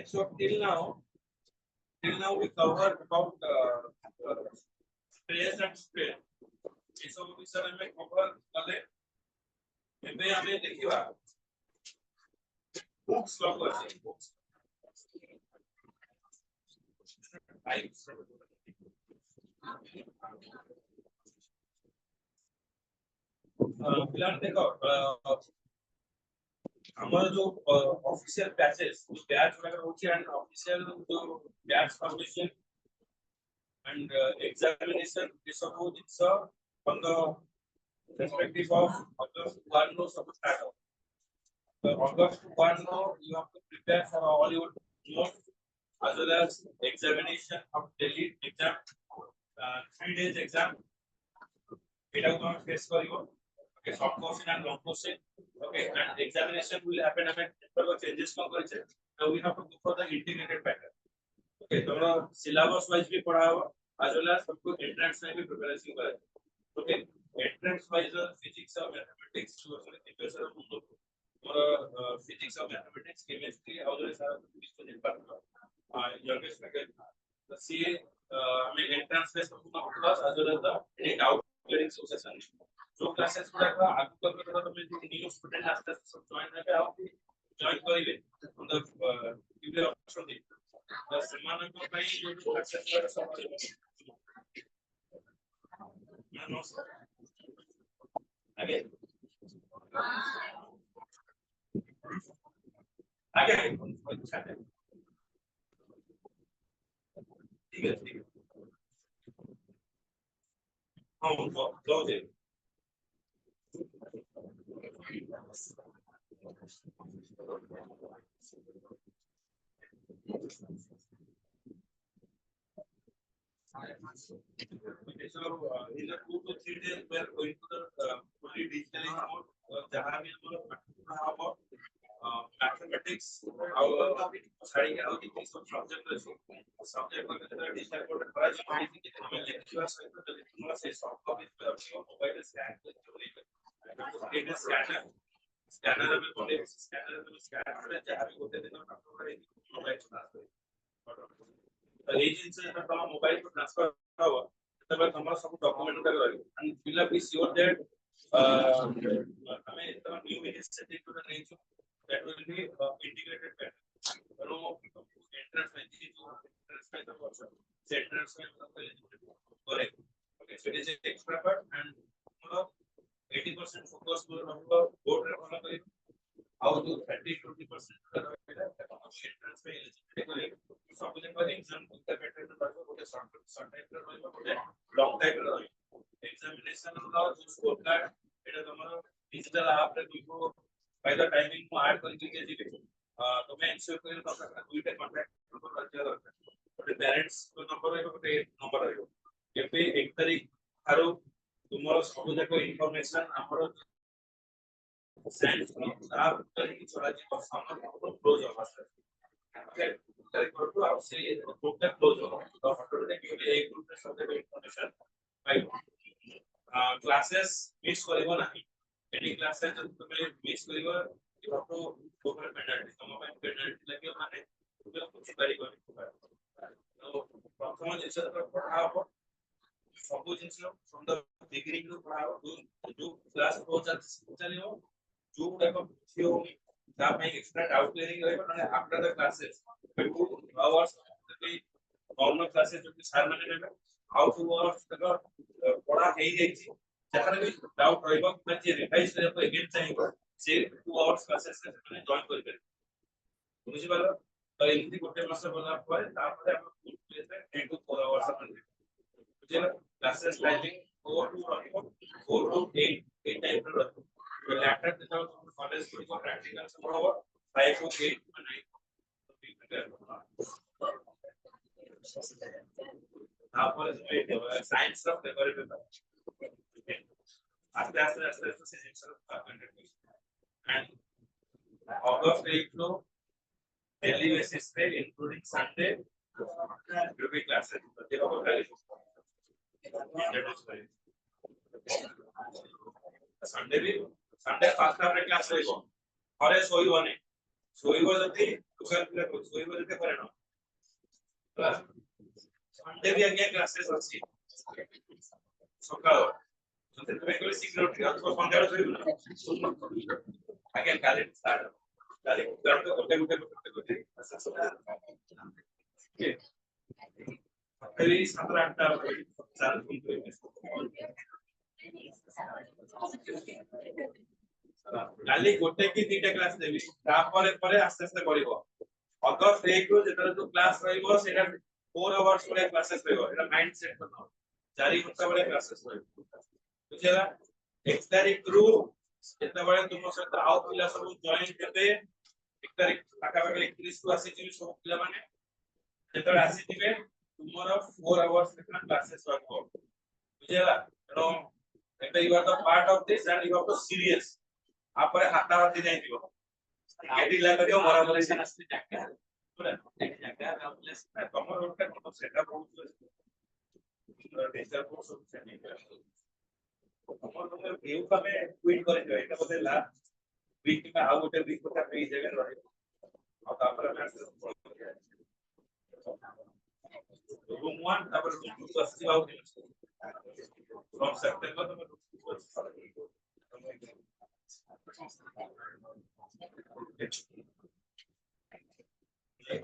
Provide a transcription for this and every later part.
So till now we covered about stress and strain. ये सब विषय में cover कले एबे हमें देखिबा books लग अछि books फिलहाल देखो हमारा जो ऑफिशियल बैचेस जो बैच वगैरह होती है ऑफिशियल जो batch publishing and examination is about it's on the perspective of August 1 no suppose start. August 1 no you have to prepare for all your notes as well as examination of daily exam 3 days exam. It will not face for you. Okay, short question and long question. Okay, and examination will happen after changes come करेंगे. Now we have to go for the integrated pattern. Okay, तो syllabus wise भी पढ़ा हुआ as well as सबको entrance में भी preparation करा. Okay, entrance wise physics और mathematics जो है प्रिपरेशन हम लोग और physics और mathematics chemistry और जो सारा इसको निपट रहा है. youngest package the CA हमें entrance में सबको class as well as the any doubt clearing session. जो क्लासेस पढ़ा आगे का तो मैं न्यू स्टूडेंट आस्ते सब ज्वाइन है आप ज्वाइन करिवे मतलब यूट्यूब ऑप्शन दे तो समान को भाई जो क्लासेस पर सब नो आगे आगे ठीक है हां तो दे Okay, so in the 2 to 3 days we are going to the fully digitally mode. जहाँ भी हम लोग about mathematics our studying how the subject वगैरह डिजिटल कोड बड़ा जरूरी है कि हमें लेक्चर से तो लिखना से सॉफ्ट कॉपी पे मोबाइल स्कैन करके स्कैनर में बोले स्कैनर में स्कैन जहाँ भी होते थे ना मोबाइल ट्रांसफर ये चीज से तो मोबाइल को ट्रांसफर हुआ तब हमारा सब डॉक्यूमेंट कर रहा है and fill up is your that हमें इतना new is set to the nature that will be integrated pattern no entrance में जो entrance में तो अच्छा entrance में correct okay so it is an extra part and 80% focus को board रे वाला करें how to 30-20% entrance में eligibility करें सबसे पहले एग्जाम का पैटर्न तो बोले शॉर्ट टाइम में बोले लॉन्ग टाइम में एग्जामिनेशन का जो स्कोर कार्ड এটা তোমার ডিজিটাল অ্যাপ রে দুটো by the timing को ऐड करके के जी तो मैं इंश्योर करें तो अपना दुईटा कांटेक्ट नंबर रख दिया दरकार तो पेरेंट्स को नंबर है तो नंबर है एपे एक तारीख आरो तुमरो सब जाको इंफॉर्मेशन हमरो सेंड आप करी छोड़ा जी तो सामने क्लोज हो पास ओके तारीख को आप से ग्रुप तक क्लोज हो तो ऑटोमेटिक के एक ग्रुप में सब जगह इंफॉर्मेशन राइट क्लासेस मिस करिबो नहीं any classes तुम्हें मिस करिबो you have to go for penalty तुम पे penalty लगे माने तुम्हें कुछ करिबो तो प्रथम जिस तरह पढ़ा हो सब जिंस from the beginning to पढ़ा हो जो क्लास को चलियो जो टाइप ऑफ थियो ता में एक्स्ट्रा डाउट क्लियरिंग रहबो माने after the classes 2 hours normal classes जो सर माने नेबे हाउ टू वर्क तक पढ़ा हेई जाईची जहां भी डाउट रहइबो कि जे रिवाइज करे को अगेन चाहिए से 2 आवर्स क्लासेस से माने जॉइन कर करे बुझि पालो तो एमती गोटे मास बोला पर तापर हम फुल प्लेस में 3 to 4 आवर्स अपन बुझिला classes timing 4 to 4 to 8 8 time पर तो लैपटॉप के साथ कॉलेज को प्रैक्टिकल सब होगा 5 to 8 9 साइंस सब पेपर पेपर आस्ते आस्ते आस्ते आस्ते फिजिक्स एंड ऑगस्ट 8 नो डेली बेसिस पे इंक्लूडिंग संडे ग्रुप क्लासेस देखो संडे भी संडे फास्ट अपने क्लास रहइबो घरे सोइबो नै सोइबो जति दुकान पे सोइबो जति करे न संडे भी आगे क्लासेस अछि सकाळ जति तुमे कोइ सिक्योरिटी अथवा संडे सोइबो आगे काले स्टार्ट काले स्टार्ट गोटे फिर 7 8 चार काली गोटे की 2टा क्लास देबी तापर परे आस्ते आस्ते बढ़िबो अगस्त 1 रो जेतरा जो क्लास रहइबो सेटा 4 आवर्स वाला क्लासेस रहइबो एटा माइंड सेट करनो 4 घंटा वाला क्लासेस रहइबो बुझेला 1 तारीख रो जेता बळे तुम सहित आउ पिला सब जॉइन करबे 1 तारीख आका बाके 31 को आसी जिवि सब पिला माने जेतरा आसी दिबे तुमरो 4 आवर्स केतना क्लासेस रहइबो बुझेला नो एटा you are the part of this and you have to serious आपरे हातावरती जाई दिबो गेटी ला करियो मोरा मोरे से नस्ती जाके पूरा जाके प्लस तमरो रोटे को सेटअप हो डेटा को सब सेटिंग कर तमरो तो व्यू का में ट्वीट करे जो एटा बोले ला वीक में आउ गोटे वीक को पे जगह रहे और तापर में रूम 1 तापर रूम 2 अस्सी आउ फ्रॉम सेप्टेम्बर तो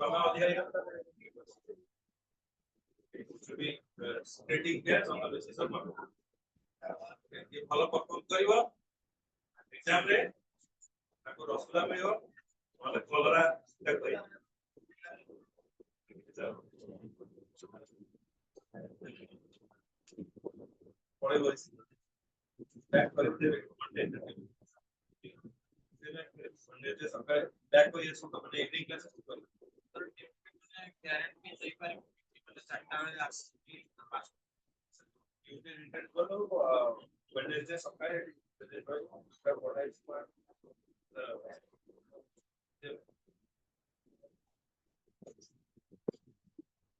बाबा अधिकारी should be spreading there on the basis of ये भलो परफॉर्म करिवो एग्जाम रे ताको रसगुल्ला मिलियो माने कलरा सेट करी पड़े बस बैक कर देबे कंटेंट संडे से सकाळ बैक को ये सब अपने इवनिंग क्लासेस कर गारंटी सही पर स्टार्ट वाले आसी ट्यूसडे इंटरनेट को वेडनेसडे सकाळ पढ़ाई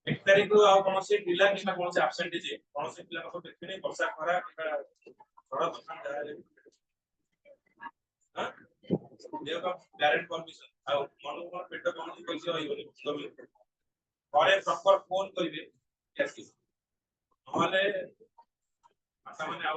एक तारीख को आ कौन से पिला कि कौन से एब्सेंट जे कौन से पिला को देखि नहीं वर्षा खरा थोड़ा दुकान जा रे हां देखो डायरेक्ट परमिशन आ मनु को पेट कौन से पैसा होइबो घरे प्रॉपर फोन करिवे कैसी नहले माता माने